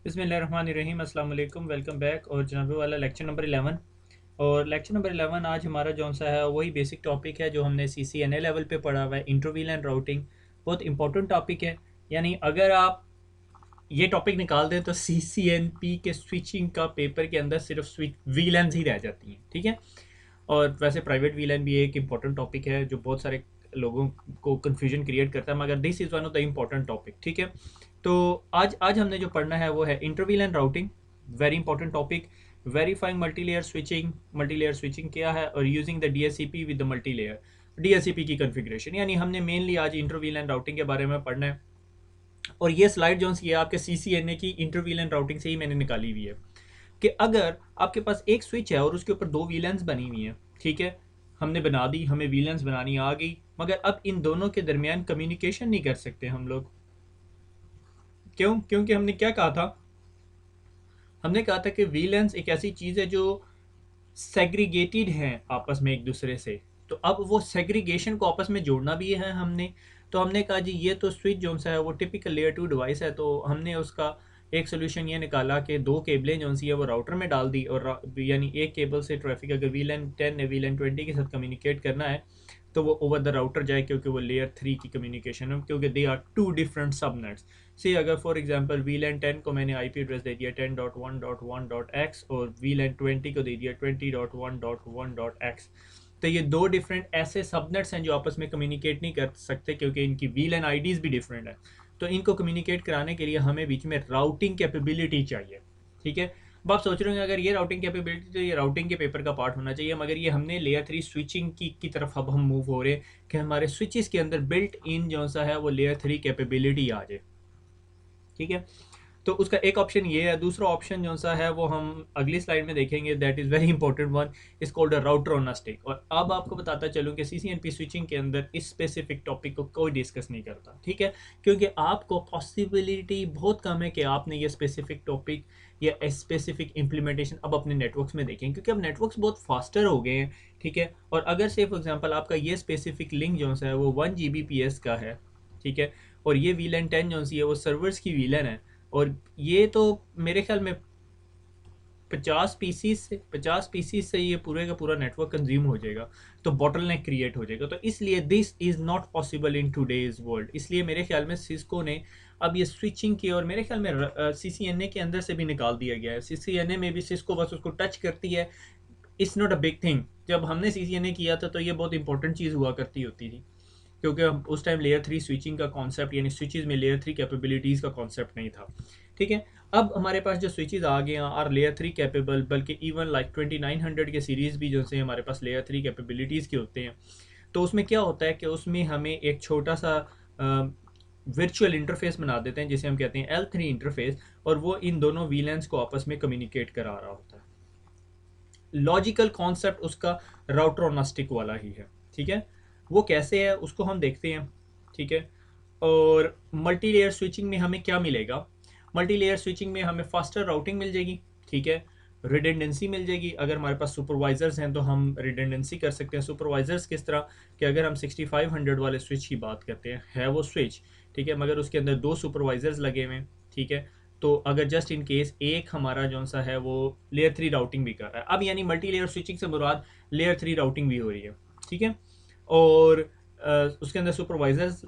बिस्मिल्लाहिर्रहमानिर्रहीम, अस्सलाम वालेकुम, वेलकम बैक। और जनाबे वाला लेक्चर नंबर 11। और लेक्चर नंबर 11 आज हमारा जौन सा है वही बेसिक टॉपिक है जो हमने CCNA लेवल पे पढ़ा हुआ है, इंटरवील एंड राउटिंग। बहुत इंपॉर्टेंट टॉपिक है। यानी अगर आप ये टॉपिक निकाल दें तो CCNP के स्विचिंग का पेपर के अंदर सिर्फ स्विच वीलैंस ही रह जाती हैं, ठीक है। और वैसे प्राइवेट वीलैन भी एक इंपॉर्टेंट टॉपिक है जो बहुत सारे लोगों को कन्फ्यूजन क्रिएट करता है, मगर this is one of the important topic, ठीक है। तो आज आज हमने जो पढ़ना है वो है inter VLAN and routing, very important topic. Verifying multi layer switching क्या है, और using the DSCP with the multi layer DSCP की कन्फिग्रेशन। यानी हमने मेनली आज इंटरवील एंड राउटिंग के बारे में पढ़ना है। और ये स्लाइड जो सी है आपके CCNA की इंटरवील एंड राउटिंग से ही मैंने निकाली हुई है कि अगर आपके पास एक स्विच है और उसके ऊपर दो वीलेंस बनी हुई हैं, ठीक है, हमने बना दी, हमें वीलेंस बनानी आ गई, मगर अब इन दोनों के दरमियान कम्युनिकेशन नहीं कर सकते हम लोग। क्यों? क्योंकि हमने क्या कहा था? हमने कहा था कि वीलेंस एक ऐसी चीज़ है जो सेग्रीगेटेड हैं आपस में एक दूसरे से। तो अब वो सेग्रीगेशन को आपस में जोड़ना भी है हमने। तो हमने कहा जी ये तो स्विच जो सा है वो टिपिकल लेयर 2 डिवाइस है, तो हमने उसका एक सोल्यूशन ये निकाला कि दो केबलें जो सी है वो राउटर में डाल दी, और यानी एक केबल से ट्रैफिक अगर VLAN 10 या VLAN 20 के साथ कम्युनिकेट करना है तो वो ओवर द राउटर जाए, क्योंकि वो लेयर 3 की कम्युनिकेशन है, क्योंकि they are two different subnets. से अगर फॉर एग्जांपल VLAN 10 को मैंने IP एड्रेस दे दिया 10.1.1.x और VLAN 20 को दे दिया 20.1.1.x, तो ये दो डिफरेंट ऐसे सबनेट्स हैं जो आपस में कम्युनिकेट नहीं कर सकते, क्योंकि इनकी VLAN IDs भी डिफरेंट है। तो इनको कम्युनिकेट कराने के लिए हमें बीच में राउटिंग कैपेबिलिटी चाहिए, ठीक है। अब आप सोच रहे होंगे अगर ये राउटिंग कैपेबिलिटी तो ये राउटिंग के पेपर का पार्ट होना चाहिए, मगर ये हमने लेयर 3 स्विचिंग की तरफ अब हम मूव हो रहे हैं कि हमारे स्विचेस के अंदर बिल्ट इन जो सा है वो लेयर 3 कैपेबिलिटी आ जाए, ठीक है। तो उसका एक ऑप्शन ये है। दूसरा ऑप्शन जो सा है वो हम अगली स्लाइड में देखेंगे, that is very important one, is called a router on a stick. और अब आपको बताता चलूँ कि CCNP स्विचिंग के अंदर इस स्पेसिफिक टॉपिक को कोई डिस्कस नहीं करता, ठीक है, क्योंकि आपको पॉसिबिलिटी बहुत कम है कि आपने ये स्पेसिफिक टॉपिक या स्पेसिफिक इम्प्लीमेंटेशन अब अपने नेटवर्क्स में देखें, क्योंकि अब नेटवर्क्स बहुत फास्टर हो गए हैं, ठीक है। और अगर से फॉर एग्जांपल आपका ये स्पेसिफिक लिंक जो सा है वो 1 Gbps का है, ठीक है, और ये VLAN 10 जो सी है वो सर्वर्स की VLAN है, और ये तो मेरे ख्याल में 50 पीसीस से ये पूरे का पूरा नेटवर्क कंज्यूम हो जाएगा, तो बॉटलनेक क्रिएट हो जाएगा। तो इसलिए this is not possible in today's world. इसलिए मेरे ख्याल में सिस्को ने अब ये स्विचिंग की, और मेरे ख्याल में CCNA के अंदर से भी निकाल दिया गया है। CCNA में भी सिस्को बस उसको टच करती है, it's not a big thing. जब हमने CCNA किया था तो ये बहुत इंपॉर्टेंट चीज़ हुआ करती होती थी, क्योंकि उस टाइम लेयर 3 स्विचिंग का कॉन्सेप्ट यानी स्विचेस में लेयर 3 कैपेबिलिटीज़ का कॉन्सेप्ट नहीं था, ठीक है। अब हमारे पास जो स्विचेस आ गए हैं आर लेयर 3 कैपेबल, बल्कि इवन लाइक 2900 के सीरीज़ भी जो से हमारे पास लेयर 3 कैपेबिलिटीज़ के होते हैं। तो उसमें क्या होता है कि उसमें हमें एक छोटा सा वर्चुअल इंटरफेस बना देते हैं जिसे हम कहते हैं L3 इंटरफेस, और वो इन दोनों वीलैंस को आपस में कम्युनिकेट करा रहा होता है। लॉजिकल कॉन्सेप्ट उसका राउटर ऑन स्टिक वाला ही है, ठीक है। वो कैसे है उसको हम देखते हैं, ठीक है। और मल्टी लेयर स्विचिंग में हमें क्या मिलेगा? मल्टी लेयर स्विचिंग में हमें फास्टर राउटिंग मिल जाएगी, ठीक है, रिडेंडेंसी मिल जाएगी। अगर हमारे पास सुपरवाइजर्स हैं तो हम रिडेंडेंसी कर सकते हैं। सुपरवाइजर्स किस तरह कि अगर हम 6500 वाले स्विच की बात करते हैं, है वो स्विच, ठीक है, मगर उसके अंदर दो सुपरवाइजर्स लगे हुए हैं, ठीक है। तो अगर जस्ट इन केस एक हमारा जो सा है वो लेयर 3 राउटिंग भी कर रहा है, अब यानी मल्टी लेयर स्विचिंग से मुराद लेयर 3 राउटिंग भी हो रही है, ठीक है। और उसके अंदर सुपरवाइजर्स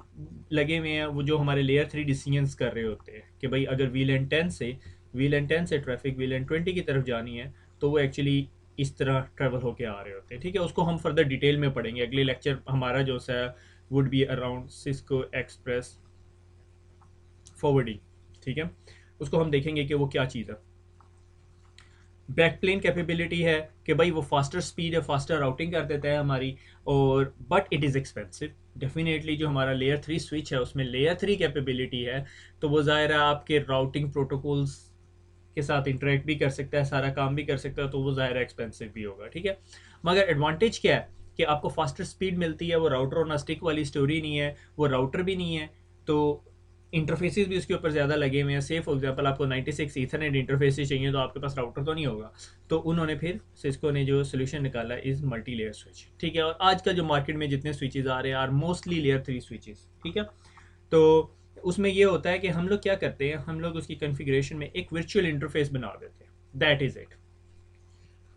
लगे हुए हैं वो जो हमारे लेयर 3 डिसीजंस कर रहे होते हैं कि भाई अगर VLAN 10 से ट्रैफिक VLAN 20 की तरफ जानी है तो वो एक्चुअली इस तरह ट्रेवल होके आ रहे होते हैं, ठीक है। उसको हम फर्दर डिटेल में पढ़ेंगे। अगले लेक्चर हमारा जो सा would be around Cisco express forwarding, ठीक है। उसको हम देखेंगे कि वो क्या चीज़ है। बैकप्लेन कैपेबिलिटी है कि भाई वो फास्टर स्पीड है, फास्टर राउटिंग कर देता है हमारी, और but it is expensive. Definitely जो हमारा लेयर 3 स्विच है उसमें लेयर 3 कैपेबिलिटी है, तो वो ज़ाहिर है आपके राउटिंग प्रोटोकॉल्स के साथ इंटरेक्ट भी कर सकता है, सारा काम भी कर सकता है, तो वो ज़ाहिर एक्सपेंसिव भी होगा, ठीक है। मगर एडवांटेज क्या है कि आपको फास्टर स्पीड मिलती है। वो राउटर और स्टिक वाली स्टोरी नहीं है, वो राउटर भी नहीं है, तो इंटरफेसेस भी उसके ऊपर ज़्यादा लगे हुए हैं। से फॉर एग्जांपल आपको 96 ईथरनेट इंटरफेसेस चाहिए तो आपके पास राउटर तो नहीं होगा, तो उन्होंने फिर सिस्को ने जो सोल्यूशन निकाला इज़ मल्टी लेयर स्विच, ठीक है। और आज का जो मार्केट में जितने स्विचेस आ रहे हैं आर मोस्टली लेयर 3 स्विचेस, ठीक है। तो उसमें ये होता है कि हम लोग क्या करते हैं, हम लोग उसकी कॉन्फ़िगरेशन में एक वर्चुअल इंटरफेस बना देते हैं, दैट इज़ इट,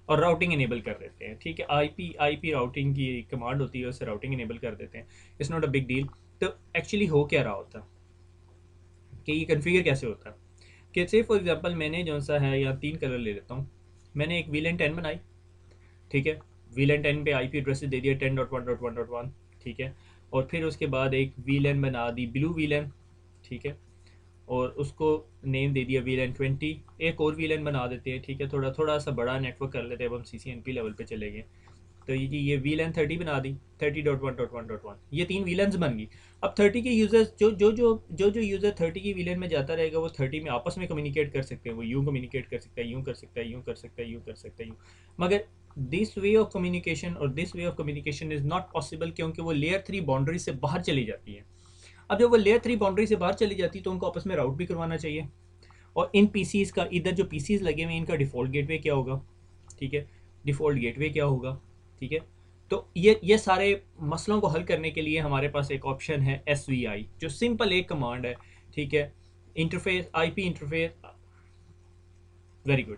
और राउटिंग इनेबल कर देते हैं। ठीक है, आईपी राउटिंग की कमांड होती है, उससे राउटिंग इनेबल कर देते हैं। It's not a big deal. तो एक्चुअली हो क्या रहा होता है कि ये कन्फिगर कैसे होता है कि से फॉर एग्जांपल मैंने जो सा है, या 3 कलर ले लेता हूँ, मैंने एक वीलन 10 बनाई। ठीक है, वीलन 10 पे आईपी एड्रेस दे दिया 10.1.1.1। ठीक है, और फिर उसके बाद एक वीलन बना दी ब्लू वीलन। ठीक है, और उसको नेम दे दिया वीलन 20। एक और वीलन बना देते हैं। ठीक है, थोड़ा थोड़ा सा बड़ा नेटवर्क कर लेते हैं, अब हम CCNP लेवल पे चले गए। तो ये वीलन 30 बना दी, 30.1.1.1। ये 3 वीलन्स बन गई। अब 30 के यूजर्स जो यूज़र 30 की वीलन में जाता रहेगा, वो 30 में आपस में कम्युनिकेट कर सकते हैं। वो यूँ कम्युनिकेट कर सकता है, यूँ कर सकता है, यूँ कर सकता है, यूँ कर सकता है, यूँ। मगर दिस वे ऑफ कम्युनिकेशन और this way of communication is not possible, क्योंकि वो लेयर 3 बाउंड्री से बाहर चली जाती है। अब जब वो लेयर 3 बाउंड्री से बाहर चली जाती है, तो उनको आपस में राउट भी करवाना चाहिए। और इन पीसीज का, इधर जो पीसीज लगे हुए हैं, इनका डिफ़ॉल्ट गेटवे क्या होगा? ठीक है, डिफ़ॉल्ट गेटवे क्या होगा? ठीक है, तो ये सारे मसलों को हल करने के लिए हमारे पास एक ऑप्शन है SVI, जो सिंपल एक कमांड है। ठीक है, interface IP interface, very good,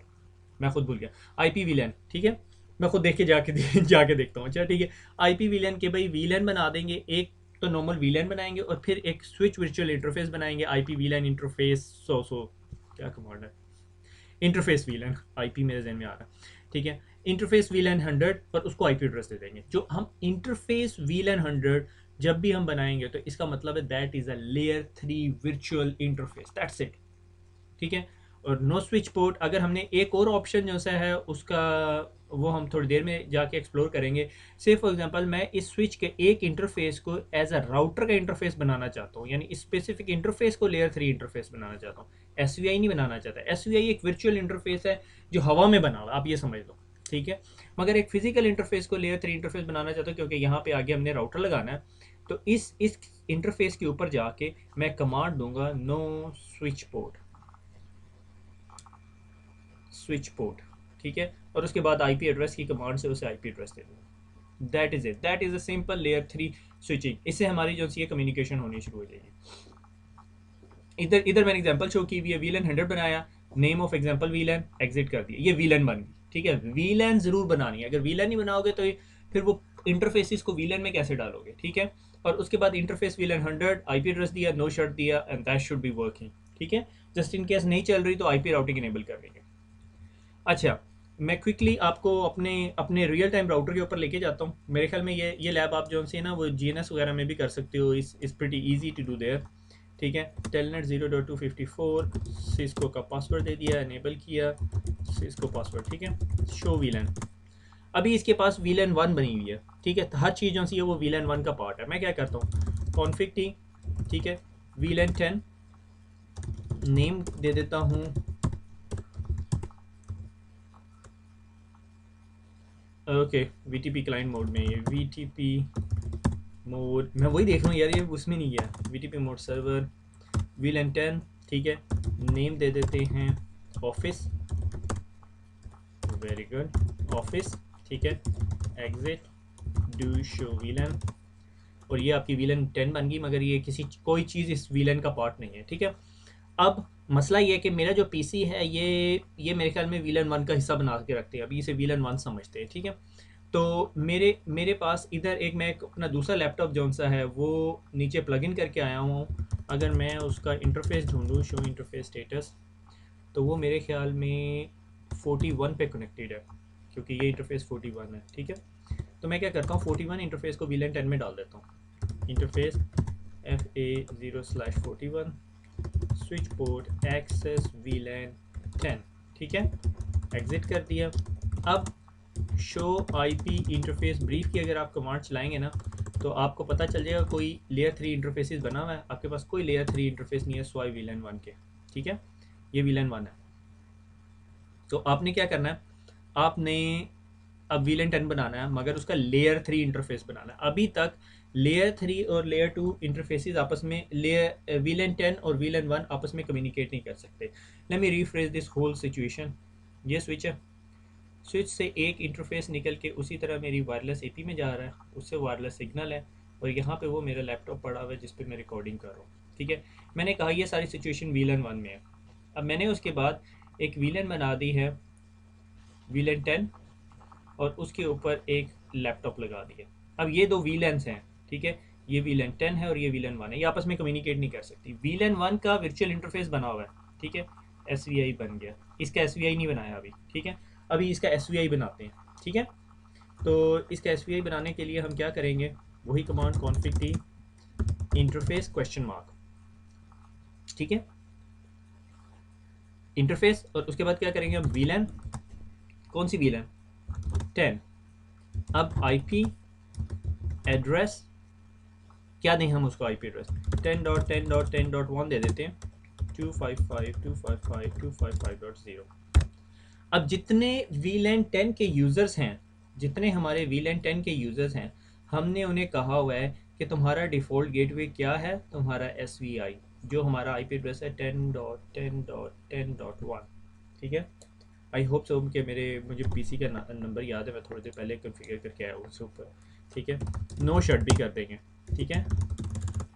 मैं खुद भूल गया, आईपी वीलन। ठीक है, मैं खुद देख के जाके देखता हूँ। अच्छा ठीक है, आईपी वीलन के भाई वीलन बना देंगे एक, तो नॉर्मल वीलन बनाएंगे, और फिर एक स्विच वर्चुअल इंटरफेस बनाएंगे, आईपी वीलन इंटरफेस सो क्या कमांड है, इंटरफेस वीलन, आईपी मेरे जहन में आ रहा है। ठीक है, इंटरफेस वीलन 100, और उसको आईपी एड्रेस दे देंगे। जो हम इंटरफेस वीलन 100 जब भी हम बनाएंगे, तो इसका मतलब है that is a layer 3 virtual interface, that's it. ठीक है, और नो स्विच पोर्ट। अगर हमने एक और ऑप्शन जो सा है उसका, वो हम थोड़ी देर में जाके एक्सप्लोर करेंगे। से फॉर एग्जांपल मैं इस स्विच के एक इंटरफेस को एज अ राउटर का इंटरफेस बनाना चाहता हूँ, यानी स्पेसिफिक इंटरफेस को लेयर 3 इंटरफेस बनाना चाहता हूँ, SVI नहीं बनाना चाहता। SVI एक वर्चुअल इंटरफेस है जो हवा में बना हुआ, आप ये समझ लो। ठीक है, मगर एक फिजिकल इंटरफेस को लेयर 3 इंटरफेस बनाना चाहता हूँ, क्योंकि यहाँ पे आगे हमने राउटर लगाना है। तो इस इंटरफेस के ऊपर जाके मैं कमांड दूंगा know switch port, switch port. ठीक है, और उसके बाद आईपी एड्रेस की कमांड से उसे आईपी एड्रेस दे दूँगा। That is it, that is a simple layer 3 switching. इससे हमारी जो सी कम्युनिकेशन होनी शुरू हो जाएगी। इधर इधर मैंने एग्जांपल शो की हुई है, वीलन 100 बनाया, name of example VLAN, exit कर दिया, ये वीलन बन गई। ठीक है, वीलन ज़रूर बनानी है। अगर वीलन नहीं बनाओगे तो फिर वो इंटरफेसिस को वीलन में कैसे डालोगे? ठीक है, और उसके बाद इंटरफेस वीलन 100, आईपी एड्रेस दिया, नो शर्ट दिया, and that should be working. ठीक है, जस्ट इन केस नहीं चल रही तो आईपी राउटिंग इनेबल कर देंगे। अच्छा, मैं क्विकली आपको अपने अपने रियल टाइम राउटर के ऊपर लेके जाता हूँ। मेरे ख्याल में ये लैब आप जो है ना, वो GNS वगैरह में भी कर सकते हो। Is pretty easy to do there. ठीक है, टेलनेट 0.254, सिस्को का पासवर्ड दे दिया, इनेबल किया सिस्को पासवर्ड। ठीक है, शो वीलन। अभी इसके पास वीलन 1 बनी हुई है। ठीक है, तो हर चीज़ जो सी है वो वीलन 1 का पार्ट है। मैं क्या करता हूँ, कॉन्फिग टी, ठीक है, वीलन 10 नेम दे देता हूँ, ओके, VTP क्लाइंट मोड में, ये VTP मोड, मैं वही देख रहा हूँ यार, ये उसमें नहीं गया। VTP mode server VLAN 10। ठीक है, नेम दे देते हैं ऑफिस, वेरी गुड, ऑफिस। ठीक है, एग्जिट डू शो वीलन, और ये आपकी वीलन 10 बन गई, मगर ये कोई चीज़ इस वीलन का पार्ट नहीं है। ठीक है, अब मसला ये है कि मेरा जो पीसी है, ये मेरे ख्याल में वीलन 1 का हिस्सा बना के रखते हैं, अभी इसे वीलन 1 समझते हैं। ठीक है, तो मेरे पास इधर मैं अपना दूसरा लैपटॉप जो सा है वो नीचे प्लग इन करके आया हूँ। अगर मैं उसका इंटरफेस ढूंढूँ, शो इंटरफेस स्टेटस, तो वो मेरे ख्याल में 41 पे कनेक्टेड है, क्योंकि ये इंटरफेस 41 है। ठीक है, तो मैं क्या करता हूँ, 41 इंटरफेस को वीलन 10 में डाल देता हूँ। Interface FA0/41 switch port access VLAN 10। ठीक है, एग्जिट कर दिया। अब शो आईपी इंटरफेस ब्रीफ की अगर आप कमांड चलाएंगे ना, तो आपको पता चल जाएगा कोई लेयर 3 इंटरफेसेस बना हुआ है। आपके पास कोई लेयर 3 इंटरफेस नहीं है स्वाई वीलन 1 के। ठीक है, ये वीलन 1 है। तो आपने क्या करना है, आपने अब वीलन 10 बनाना है, मगर उसका लेयर 3 इंटरफेस बनाना है। अभी तक लेयर 3 और लेयर 2 इंटरफेसेस आपस में, लेयर वीलन 10 और वीलन 1 आपस में कम्युनिकेट नहीं कर सकते। Let me rephrase this whole situation. ये स्विच है, स्विच से एक इंटरफेस निकल के उसी तरह मेरी वायरलेस एपी में जा रहा है, उससे वायरलेस सिग्नल है, और यहाँ पे वो मेरा लैपटॉप पड़ा हुआ है जिस पे मैं रिकॉर्डिंग कर रहा हूँ। ठीक है। मैंने कहा ये सारी सिचुएशन VLAN 1 में है। अब मैंने उसके बाद एक VLAN बना दी है VLAN 10 और उसके ऊपर एक लैपटॉप लगा दिया। अब ये दो VLANs हैं, ठीक है, ये VLAN 10 है और ये VLAN 1 है, ये आपस में कम्युनिकेट नहीं कर सकती। VLAN 1 का वर्चुअल इंटरफेस बना हुआ है, ठीक है, SVI बन गया, इसका SVI नहीं बनाया अभी, ठीक है, अभी इसका SVI बनाते हैं, ठीक है। तो इसका SVI बनाने के लिए हम क्या करेंगे, वही command config t interface question mark, ठीक है, इंटरफेस, और उसके बाद क्या करेंगे हम VLAN, कौन सी VLAN 10। अब IP एड्रेस क्या दें हम उसको, IP एड्रेस 10.10.10.1 दे देते हैं, 255.255.255.0। अब जितने VLAN 10 के यूज़र्स हैं, जितने हमारे VLAN 10 के यूज़र्स हैं, हमने उन्हें कहा हुआ है कि तुम्हारा डिफ़ॉल्ट गेटवे क्या है, तुम्हारा SVI, जो हमारा IP एड्रेस है 10.10.10.1, ठीक है। आई होप सो कि मुझे PC का नंबर याद है, मैं थोड़ी देर पहले कन्फिगर करके आया हूँ उसके ऊपर, ठीक है। नो शर्ट भी कर देंगे, ठीक है।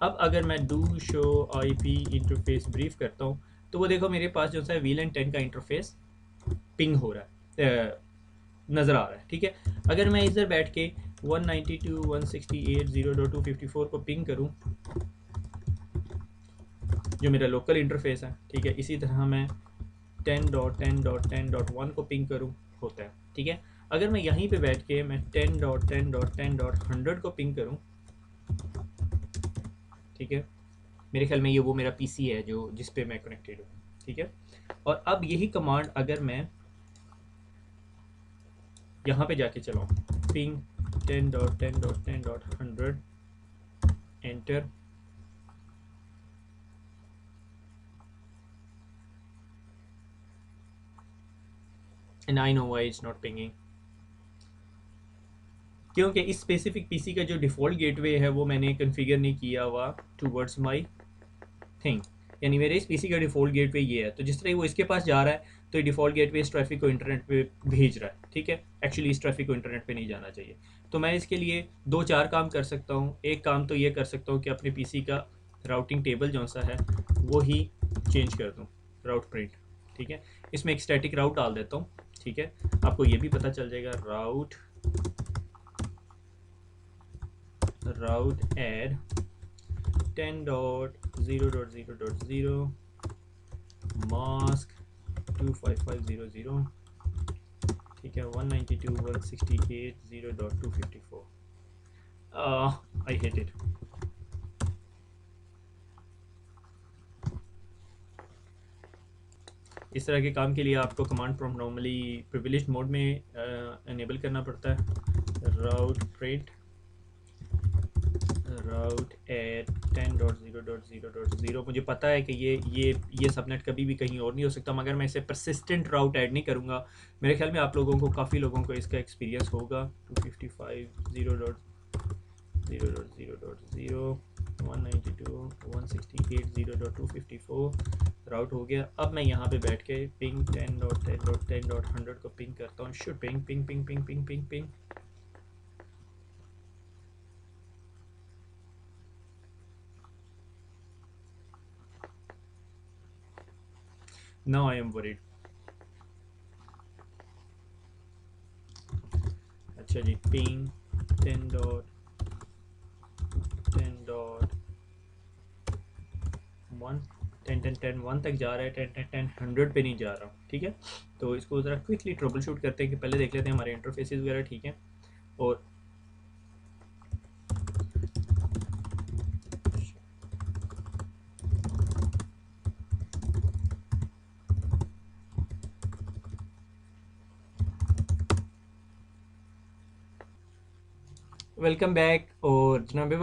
अब अगर मैं do show IP interface brief करता हूँ तो वो देखो मेरे पास जो सा VLAN 10 का इंटरफेस पिंग हो रहा है, नज़र आ रहा है, ठीक है। अगर मैं इधर बैठ के 192.168.0.254 को पिंग करूँ, जो मेरा लोकल इंटरफेस है, ठीक है, इसी तरह मैं 10.10.10.1 को पिंग करूँ, होता है, ठीक है। अगर मैं यहीं पे बैठ के मैं 10.10.10.100 को पिंग करूँ, ठीक है, मेरे ख्याल में ये वो मेरा PC है जो जिस पे मैं कनेक्टेड हूँ, ठीक है। और अब यही कमांड अगर मैं यहाँ पे जाके चलाऊँ, ping 10.10.10.100 enter, and I know why it's not pinging, क्योंकि इस स्पेसिफिक PC का जो डिफ़ॉल्ट गेटवे है वो मैंने कन्फिगर नहीं किया हुआ टूवर्ड्स माई थिंग, यानी मेरे इस PC का डिफ़ॉल्ट गेटवे ये है, तो जिस तरह वो इसके पास जा रहा है तो ये डिफ़ॉल्ट गेटवे इस ट्रैफिक को इंटरनेट पे भेज रहा है, ठीक है। एक्चुअली इस ट्रैफिक को इंटरनेट पे नहीं जाना चाहिए। तो मैं इसके लिए 2-4 काम कर सकता हूँ। एक काम तो ये कर सकता हूँ कि अपने PC का राउटिंग टेबल जो सा है वो ही चेंज कर दूँ, राउट प्रिंट, ठीक है, इसमें एक स्टैटिक राउट डाल देता हूँ, ठीक है। आपको ये भी पता चल जाएगा, राउट एड 10.0.0.0 मास्क 25500, ठीक है, 192.168.0.254। I hate it. इस तरह के काम के लिए आपको command prompt normally privileged mode में इनेबल करना पड़ता है। राउट एट 10.0.0.0, मुझे पता है कि ये सबनेट कभी भी कहीं और नहीं हो सकता, मगर मैं इसे परसिस्टेंट राउट ऐड नहीं करूँगा। मेरे ख्याल में आप लोगों को, काफ़ी लोगों को इसका एक्सपीरियंस होगा। 255.0.0.0 192.168.0.254 राउट हो गया। अब मैं यहाँ पे बैठ के पिंग 10.10.10.100 को पिंग करता हूँ, should ping ping ping ping ping ping ping. Now I am worried. अच्छा जी, पिंग 10.10.1 10.10.10.1 तक जा रहा है, 10.10.10.100 पे नहीं जा रहा, ठीक है। तो इसको ज़रा क्विकली ट्रबल शूट करते हैं कि पहले देख लेते हैं हमारे इंटरफेसेस वगैरह ठीक हैं। और वेलकम बैक। और जनाब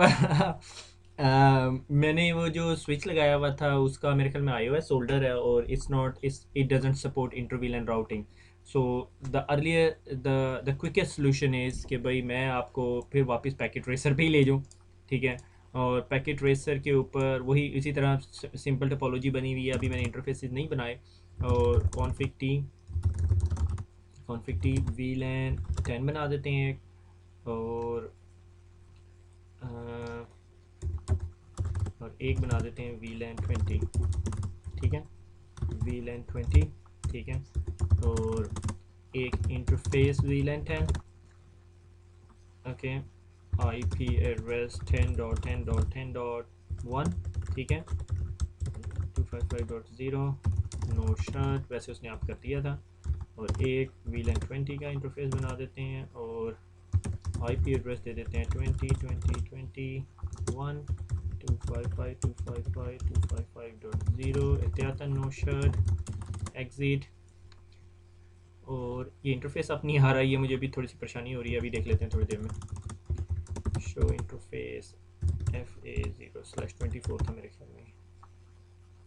मैंने वो जो स्विच लगाया हुआ था उसका मेरे ख्याल में iOS सोल्डर है, और it doesn't support inter VLAN and routing. So the quickest solution is कि भाई मैं आपको फिर वापस पैकेट रेसर पे ही ले जाऊँ, ठीक है। और पैकेट रेसर के ऊपर वही इसी तरह सिंपल टोपोलॉजी बनी हुई है, अभी मैंने इंटरफेसेस नहीं बनाए। और कॉन्फिग टी VLAN 10 बना देते हैं, और और एक बना देते हैं VLAN 20, ठीक है, VLAN 20, ठीक है, और एक interface VLAN 10, okay, IP address 10.10.10.1, ठीक है, 255.0, नो शर्ट, वैसे उसने आप कर दिया था, और एक VLAN 20 का इंटरफेस बना देते हैं और IP एड्रेस दे देते हैं 20.20.21, 255.255.255.0, एहतियातन नो शर्ट, एग्जिट। और ये इंटरफेस अब नहीं आ रहा है, ये मुझे भी थोड़ी सी परेशानी हो रही है, अभी देख लेते हैं थोड़ी देर में। शो इंटरफेस FA0/24 था मेरे ख्याल में,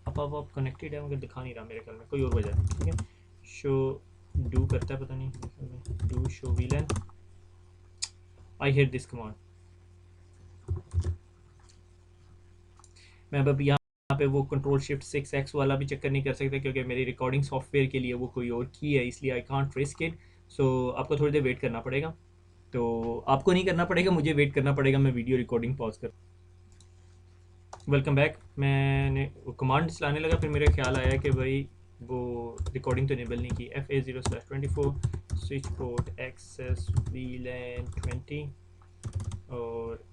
अब कनेक्टेड है मगर दिखा नहीं रहा मेरे ख्याल में, कोई और वजह है, ठीक है। शो डू करता है, पता नहीं मेरे ख्याल में, do show VLAN, I hate this command. मैं अब यहाँ पे वो Ctrl+Shift+6X वाला भी चक्कर नहीं कर सकता क्योंकि मेरी रिकॉर्डिंग सॉफ्टवेयर के लिए वो कोई और की है, इसलिए आई कांट रिस्क इट। सो आपको थोड़ी देर वेट करना पड़ेगा, तो आपको नहीं करना पड़ेगा, मुझे वेट करना पड़ेगा, मैं वीडियो रिकॉर्डिंग पॉज कर। Welcome back. मैंने कमांड चलाने लगा, फिर मेरा ख्याल आया कि भाई वो रिकॉर्डिंग तो इनेबल नहीं की। FA0/24 switch port access VLAN 20 और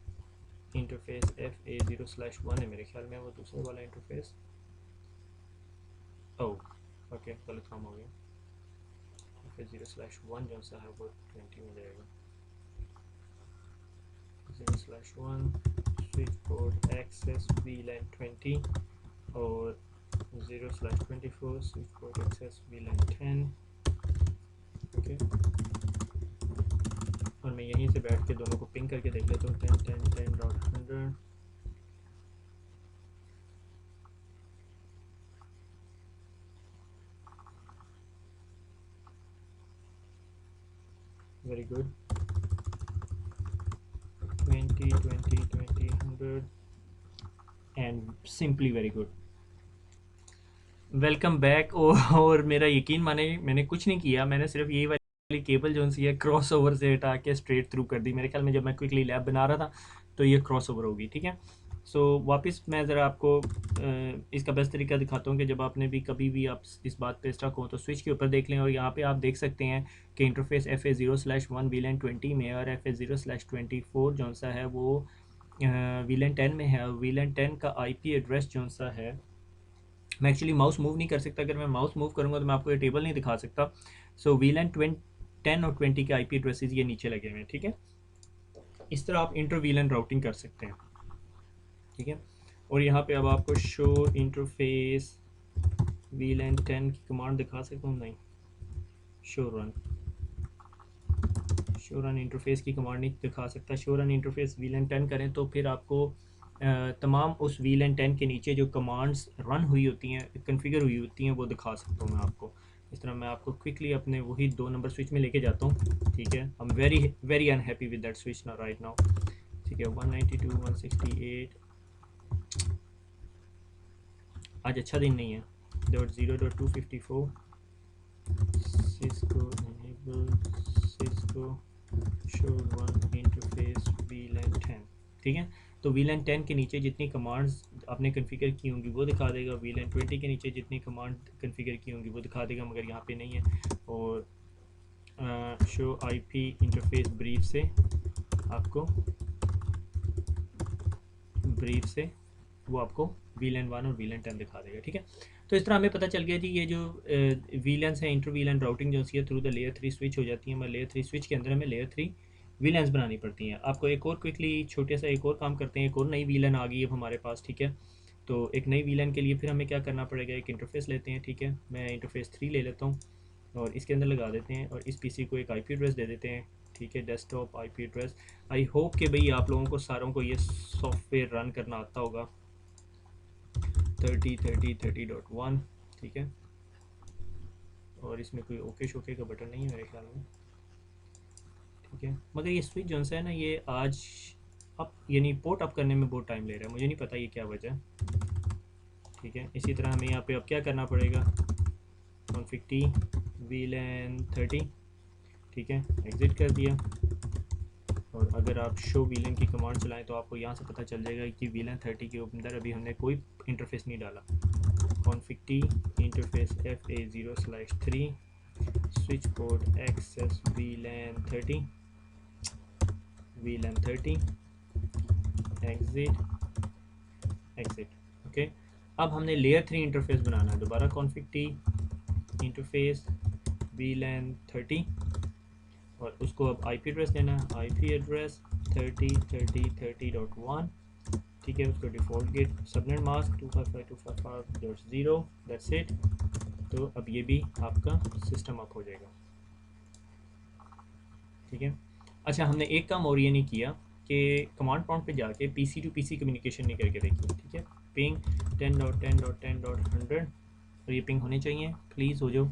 इंटरफेस FA0/1 है मेरे ख्याल में, वो दूसरे वाला इंटरफेस। ओह ओके, गलत काम हो गया। FA0/1 जो सा है वो 20 में जाएगा। 0/1 स्विच पोर्ट एक्सेस VLAN 20 और 0/24 switch port access VLAN 10, okay. और मैं यहीं से बैठ के दोनों को पिंग करके देख लेता हूँ, 10.10.10.100। Very good, 20 and simply very good. Welcome back. और मेरा यकीन माने, मैंने कुछ नहीं किया, मैंने सिर्फ यही वाली केबल जो सी है क्रॉस ओवर से हटा के स्ट्रेट थ्रू कर दी। मेरे ख्याल में जब मैं क्विकली लैब बना रहा था तो ये क्रॉस ओवर होगी, ठीक है। सो वापस मैं ज़रा आपको इसका बेस्ट तरीका दिखाता हूँ कि जब आपने भी कभी भी आप इस बात पे स्टक हो तो स्विच के ऊपर देख लें, और यहाँ पे आप देख सकते हैं कि इंटरफेस FA0/1 VLAN 20 में, और FA0/24 जो सा है वो VLAN 10 में है। VLAN 10 का IP एड्रेस जो सा है, मैं एक्चुअली माउस मूव नहीं कर सकता, अगर मैं माउस मूव करूँगा तो मैं आपको ये टेबल नहीं दिखा सकता। सो VLAN 10 और 20 के IP एड्रेसेस ये नीचे लगे हुए हैं, ठीक है। इस तरह आप इंटर VLAN राउटिंग कर सकते हैं, ठीक है। और यहाँ पे अब आपको शो इंटरफेस VLAN 10 की कमांड दिखा सकता हूँ, नहीं, शो रन इंटरफेस की कमांड नहीं दिखा सकता। शो रन इंटरफेस VLAN 10 करें तो फिर आपको तमाम उस VLAN 10 के नीचे जो कमांड्स रन हुई होती हैं, कन्फिगर हुई होती हैं, वो दिखा सकता हूँ मैं आपको। इस तरह मैं आपको क्विकली अपने वही 2 नंबर स्विच में लेके जाता हूँ, ठीक है। I am very very unhappy with that switch ना राइट नाउ, ठीक है। 192.168 आज अच्छा दिन नहीं है। .0.254 Cisco enable Cisco show one interface VLAN 10, ठीक है। तो VLAN 10 के नीचे जितनी कमांड्स आपने कन्फिगर की होंगी वो दिखा देगा, VLAN 20 के नीचे जितनी कमांड कन्फिगर की होंगी वो दिखा देगा, मगर यहाँ पे नहीं है। और शो IP इंटरफेस ब्रीफ से आपको वो आपको VLAN 1 और VLAN 10 दिखा देगा, ठीक है। तो इस तरह हमें पता चल गया जी, ये जो VLANs है, इंटर VLAN राउटिंग जो है थ्रू द लेयर 3 स्विच हो जाती है। हमें लेयर 3 स्विच के अंदर हमें लेयर 3 VLANs बनानी पड़ती हैं। आपको एक और क्विकली छोटे सा एक और काम करते हैं, एक और नई VLAN आ गई है हमारे पास, ठीक है। तो एक नई VLAN के लिए फिर हमें क्या करना पड़ेगा, एक इंटरफेस लेते हैं, ठीक है। मैं इंटरफेस 3 ले लेता हूँ और इसके अंदर लगा देते हैं, और इस PC को एक IP एड्रेस दे देते हैं, ठीक है, desktop IP address. I hope कि भाई आप लोगों को सारों को ये सॉफ्टवेयर रन करना आता होगा। 30.30.30.1, ठीक है। और इसमें कोई ओके शोके का बटन नहीं है मेरे ख्याल में, ठीक है। मगर ये स्विच जो है ना, ये आज अप यानी पोर्ट अप करने में बहुत टाइम ले रहा है, मुझे नहीं पता ये क्या वजह है, ठीक है। इसी तरह हमें यहाँ पे अब क्या करना पड़ेगा, config t VLAN 30, ठीक है, एग्ज़िट कर दिया और अगर आप शो वीलन की कमांड चलाएं तो आपको यहाँ से पता चल जाएगा कि वीलन 30 के अंदर अभी हमने कोई इंटरफेस नहीं डाला। config t interface fa0/3 switch port access VLAN 30 exit okay. अब हमने लेयर 3 इंटरफेस बनाना है। दोबारा config t इंटरफेस VLAN 30 और उसको अब IP एड्रेस देना है, IP एड्रेस 30.30.30.1 ठीक है। उसको default gate subnet mask 255.255.0 that's it. तो अब ये भी आपका सिस्टम अप हो जाएगा ठीक है। अच्छा, हमने एक काम और ये नहीं किया कि कमांड प्रॉम्प्ट पे जाके PC टू PC कम्युनिकेशन नहीं करके देखी ठीक है। पिंग 10.10.10.100 और ये पिंग होने चाहिए, प्लीज़ हो जाओ।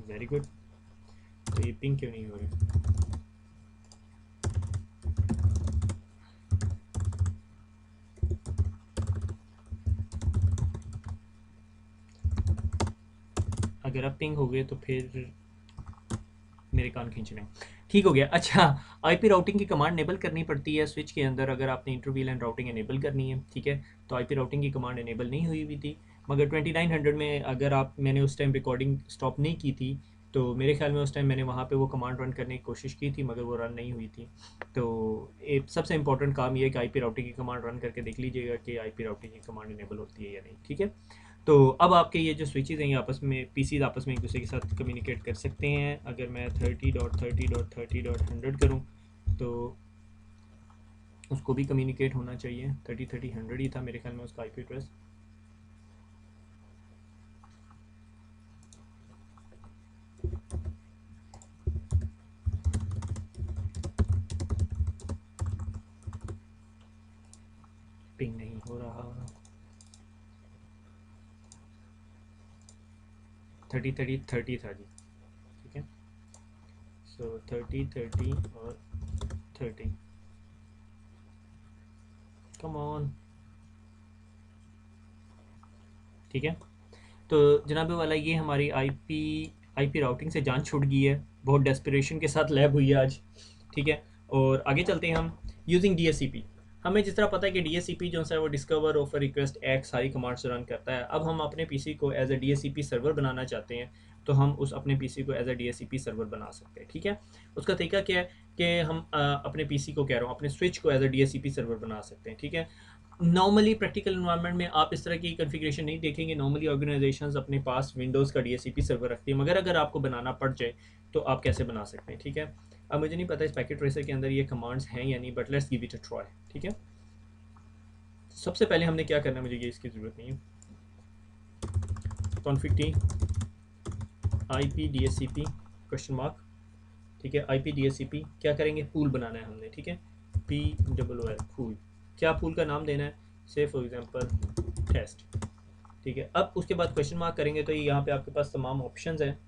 Very good. तो ये पिंग क्यों नहीं हो रही? अगर अब पिंग हो गए तो फिर मेरे कान खींच रहे हैं। ठीक हो गया। अच्छा, IP राउटिंग की कमांड इनेबल करनी पड़ती है स्विच के अंदर अगर आपने इंटरवीलन राउटिंग इनेबल करनी है ठीक है। तो IP राउटिंग की कमांड इनेबल नहीं हुई हुई थी, मगर 2900 में अगर मैंने उस टाइम रिकॉर्डिंग स्टॉप नहीं की थी तो मेरे ख्याल में उस टाइम मैंने वहाँ पे वो कमांड रन करने की कोशिश की थी मगर वो रन नहीं हुई थी। तो एक सबसे इंपॉर्टेंट काम ये है कि IP राउटिंग की कमांड रन करके देख लीजिएगा कि IP राउटिंग की कमांड इनेबल होती है या नहीं ठीक है। तो अब आपके ये जो स्विचेस हैं ये आपस में पीसीज आपस में एक दूसरे के साथ कम्युनिकेट कर सकते हैं। अगर मैं 30.30.30.100 करूँ तो उसको भी कम्युनिकेट होना चाहिए। 30.30.100 ही था मेरे ख्याल में उसका IP एड्रेस। पिंग नहीं हो रहा। 30.30.30 था जी ठीक है। सो 30.30 और 30 कम ऑन ठीक है। तो जनाब वाला ये हमारी IP राउटिंग से जान छूट गई है, बहुत डेस्परेशन के साथ लैब हुई है आज ठीक है। और आगे चलते हैं हम यूजिंग DHCP। हमें जिस तरह पता है कि DHCP जो है वो डिस्कवर ऑफर रिक्वेस्ट एक सारी कमांड्स रन करता है। अब हम अपने PC को एज ए DHCP सर्वर बनाना चाहते हैं तो हम उस अपने PC को एज ए DHCP सर्वर बना सकते हैं ठीक है। उसका तरीका क्या है कि हम अपने PC को कह रहा हूँ अपने स्विच को एज ए DHCP सर्वर बना सकते हैं ठीक है। नॉर्मली प्रैक्टिकल इन्वायरमेंट में आप इस तरह की कॉन्फ़िगरेशन नहीं देखेंगे। नॉर्मली ऑर्गेनाइजेशंस अपने पास विंडोज़ का DHCP सर्वर रखती है, मगर अगर आपको बनाना पड़ जाए तो आप कैसे बना सकते हैं ठीक है। अब मुझे नहीं पता इस पैकेट ट्रेसर के अंदर ये कमांड्स हैं या नहीं, but let's give it a try ठीक है। सबसे पहले हमने क्या करना है, मुझे ये इसकी ज़रूरत नहीं है। config t IP DHCP question mark ठीक है। IP DHCP क्या करेंगे, पूल बनाना है हमने ठीक है। POOL पूल, क्या पूल का नाम देना है, से फॉर एग्जांपल टेस्ट ठीक है। अब उसके बाद क्वेश्चन मार्क करेंगे तो ये यहाँ पे आपके पास तमाम ऑप्शंस हैं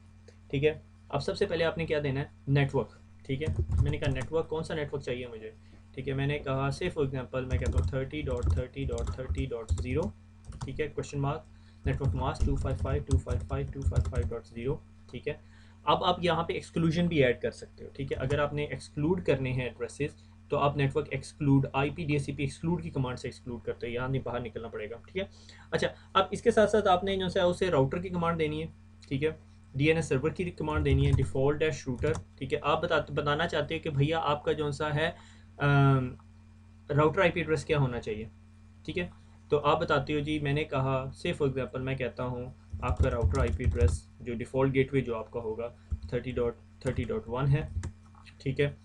ठीक है। अब सबसे पहले आपने क्या देना है, नेटवर्क ठीक है। मैंने कहा नेटवर्क कौन सा नेटवर्क चाहिए मुझे ठीक है। मैंने कहा से फॉर एग्जांपल मैं कहता हूँ 30.30.30.0 ठीक है। क्वेश्चन मार्क नेटवर्क मास्क 255.255.255.0 ठीक है। अब आप यहाँ पे एक्सक्लूजन भी ऐड कर सकते हो ठीक है। अगर आपने एक्सक्लूड करने हैं एड्रेसेस तो आप network exclude IP DHCP exclude की कमांड से एक्सक्लूड करते हो, यहाँ नहीं बाहर निकलना पड़ेगा ठीक है। अच्छा, अब इसके साथ साथ आपने जो है उसे राउटर की कमांड देनी है ठीक है। DNS सर्वर की कमांड देनी है, डिफ़ॉल्ट डैश रूटर ठीक है। आप बताना चाहते हैं कि भैया आपका जो सा है राउटर IP एड्रेस क्या होना चाहिए ठीक है। तो आप बताते हो जी, मैंने कहा से फॉर एग्जांपल मैं कहता हूँ आपका राउटर IP एड्रेस जो डिफ़ॉल्ट गेटवे जो आपका होगा 30.30.1 है ठीक है।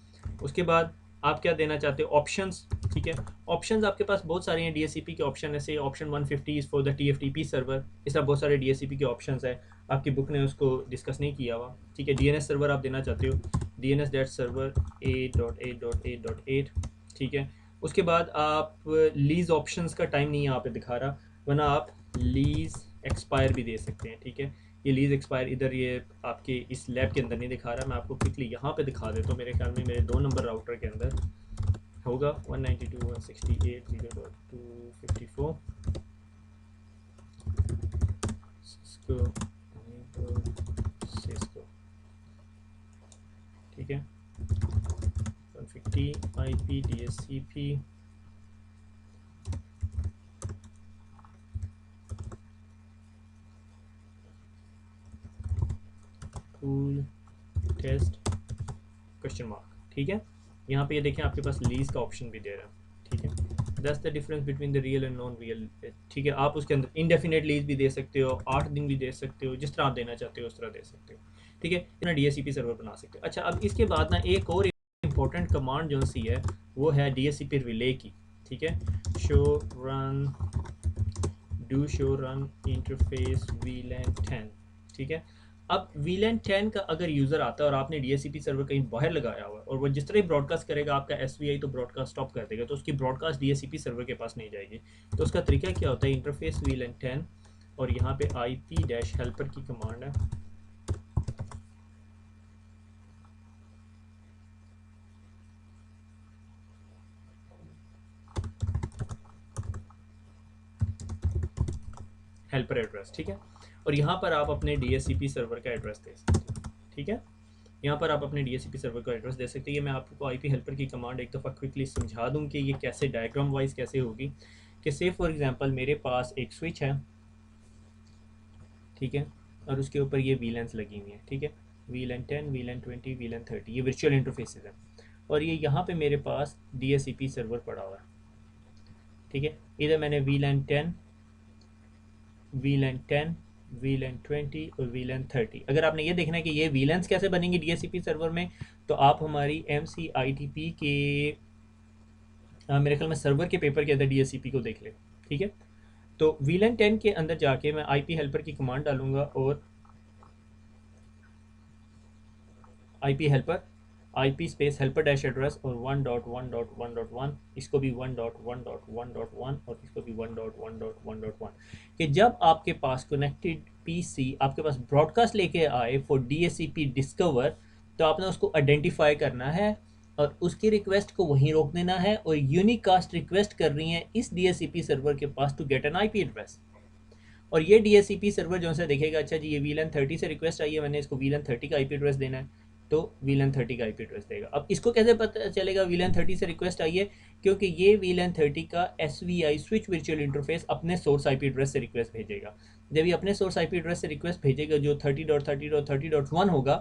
उसके बाद आप क्या देना चाहते हो, ऑप्शंस ठीक है। ऑप्शंस आपके पास बहुत सारे हैं DHCP के ऑप्शन, ऐसे option 150 is for the TFTP server, इस तरह बहुत सारे DHCP के ऑप्शंस हैं। आपकी बुक ने उसको डिस्कस नहीं किया हुआ ठीक है। DNS सर्वर आप देना चाहते हो, DNS डैट सर्वर 8.8.8.8 ठीक है। उसके बाद आप लीज़ ऑप्शंस का टाइम नहीं यहाँ पे दिखा रहा, वरना आप लीज़ एक्सपायर भी दे सकते हैं ठीक है। ये लीज़ एक्सपायर इधर ये आपके इस लैब के अंदर नहीं दिखा रहा, मैं आपको क्विकली यहाँ पे दिखा देता हूँ। मेरे ख्याल में मेरे 2 नंबर राउटर के अंदर होगा 192.168.0.254 सिस्को, ठीक है। Config T IP DHCP tool test question mark, ठीक है। यहाँ पे ये देखें आपके पास लीज का ऑप्शन भी दे रहा है, ठीक है। That's the difference between the real and non real, ठीक है। आप उसके अंदर इंडेफिनेट लीज भी दे सकते हो, 8 दिन भी दे सकते हो, जिस तरह आप देना चाहते हो उस तरह दे सकते हो, ठीक है। इतना DHCP सर्वर बना सकते हो। अच्छा, अब इसके बाद ना एक और इम्पोर्टेंट कमांड जो सी है वो है DHCP रिले की, ठीक है। Show run do show run interface VLAN 10, ठीक है। अब VLAN 10 का अगर यूज़र आता है और आपने DHCP सर्वर कहीं बाहर लगाया हुआ है और वो जिस तरह ही ब्रॉडकास्ट करेगा आपका SVI तो ब्रॉडकास्ट स्टॉप कर देगा, तो उसकी ब्रॉडकास्ट DHCP सर्वर के पास नहीं जाएगी। तो उसका तरीका क्या होता है, इंटरफेस VLAN 10 और यहाँ पे IP-helper की कमांड है। हेल्पर एड्रेस, ठीक है। और यहाँ पर आप अपने DHCP सर्वर का एड्रेस दे सकते हैं, ठीक है। यहाँ पर आप अपने DHCP सर्वर का एड्रेस दे सकते हैं। ये मैं आपको IP हेल्पर की कमांड एक दफ़ा क्विकली समझा दूँ कि ये कैसे डायग्राम वाइज कैसे होगी। कि से फॉर एग्जांपल मेरे पास एक स्विच है, ठीक है, और उसके ऊपर ये VLANs लगी हुई हैं, ठीक है। VLAN 10, VLAN 20, VLAN 30, ये वर्चुअल इंटरफेसेस हैं। और ये यहाँ पे मेरे पास DHCP सर्वर पड़ा हुआ है, ठीक है। इधर मैंने VLAN 10, VLAN 10, VLAN 20 और VLAN 30। अगर आपने ये देखना है कि ये VLANs कैसे बनेंगे DHCP सर्वर में, तो आप हमारी MCITP के मेरे ख्याल में सर्वर के पेपर के अंदर DHCP को देख लें, ठीक है। तो VLAN 10 के अंदर जाके मैं IP हेल्पर की कमांड डालूंगा और IP helper IP space helper dash address और 1.1.1.1, इसको भी 1.1.1.1 और इसको भी 1.1.1.1, कि जब आपके पास कनेक्टेड PC आपके पास ब्रॉडकास्ट लेके आए फॉर DHCP डिस्कवर, तो आपने उसको आइडेंटिफाई करना है और उसकी रिक्वेस्ट को वहीं रोक देना है। और यूनिकास्ट रिक्वेस्ट कर रही है इस DHCP सर्वर के पास to get an IP address. और ये DHCP सर्वर जो है देखेगा, अच्छा जी ये VLAN 30 से रिक्वेस्ट आई है, मैंने इसको VLAN 30 का IP एड्रेस देना है, तो VLAN 30 का IP एड्रेस देगा। अब इसको कैसे पता चलेगा VLAN 30 से रिक्वेस्ट आई है, क्योंकि ये VLAN 30 का SVI स्विच वर्चुअल इंटरफेस अपने सोर्स IP एड्रेस से रिक्वेस्ट भेजेगा। जब ये अपने सोर्स IP एड्रेस से रिक्वेस्ट भेजेगा जो 30.30.30.1 होगा,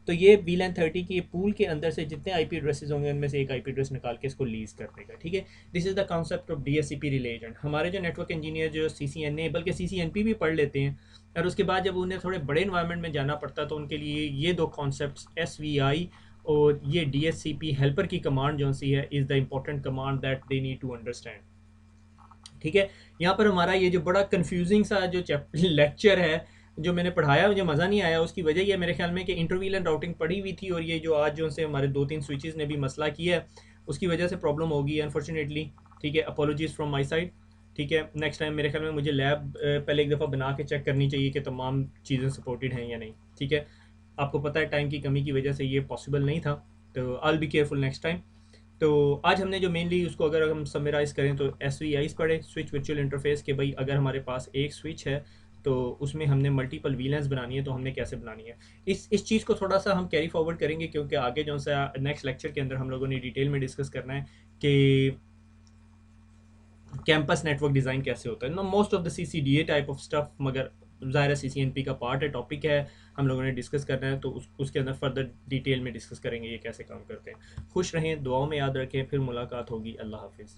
तो ये VLAN 30 की पूल के अंदर से जितने IP एड्रेसेस होंगे उनमें से एक IP एड्रेस निकाल के इसको लीज कर देगा, ठीक है। This is the concept of DHCP relay agent. हमारे जो नेटवर्क इंजीनियर जो CCNA बल्कि CCNP भी पढ़ लेते हैं, और उसके बाद जब उन्हें थोड़े बड़े इन्वायरमेंट में जाना पड़ता है तो उनके लिए ये दो कॉन्सेप्ट्स SVI और ये DHCP हेल्पर की कमांड जो सी है is the important command that they need to understand, ठीक है। यहाँ पर हमारा ये जो बड़ा कंफ्यूजिंग सा जो लेक्चर है जो मैंने पढ़ाया, मुझे मज़ा नहीं आया। उसकी वजह ये मेरे ख्याल में कि इंटरव्यूल एंड राउटिंग पढ़ी हुई थी और ये जो आज जो से हमारे 2-3 स्विचेस ने भी मसला किया है उसकी वजह से प्रॉब्लम होगी अनफॉर्चुनेटली, ठीक है। अपॉलॉजीज़ फ्रॉम माय साइड, ठीक है। नेक्स्ट टाइम मेरे ख्याल में मुझे लैब पहले एक दफ़ा बना के चेक करनी चाहिए कि तमाम चीज़ें सपोर्टेड हैं या नहीं, ठीक है। आपको पता है टाइम की कमी की वजह से ये पॉसिबल नहीं था, तो I will be careful next time. तो आज हमने जो मेनली उसको अगर हम समराइज़ करें तो SVIs पढ़े, स्विच वर्चुअल इंटरफेस, के भाई अगर हमारे पास एक स्विच है तो उसमें हमने मल्टीपल VLANs बनानी है तो हमने कैसे बनानी है। इस चीज़ को थोड़ा सा हम कैरी फॉरवर्ड करेंगे क्योंकि आगे जो सा नेक्स्ट लेक्चर के अंदर हम लोगों ने डिटेल में डिस्कस करना है कि कैंपस नेटवर्क डिज़ाइन कैसे होता है ना, most of the CCDA type of stuff, मगर ज़ाहिर है CCNP का पार्ट है, टॉपिक है, हम लोगों ने डिस्कस करना है तो उसके अंदर फर्दर डिटेल में डिस्कस करेंगे ये कैसे काम करते हैं। खुश रहें, दुआओं में याद रखें, फिर मुलाकात होगी। अल्लाह हाफिज़।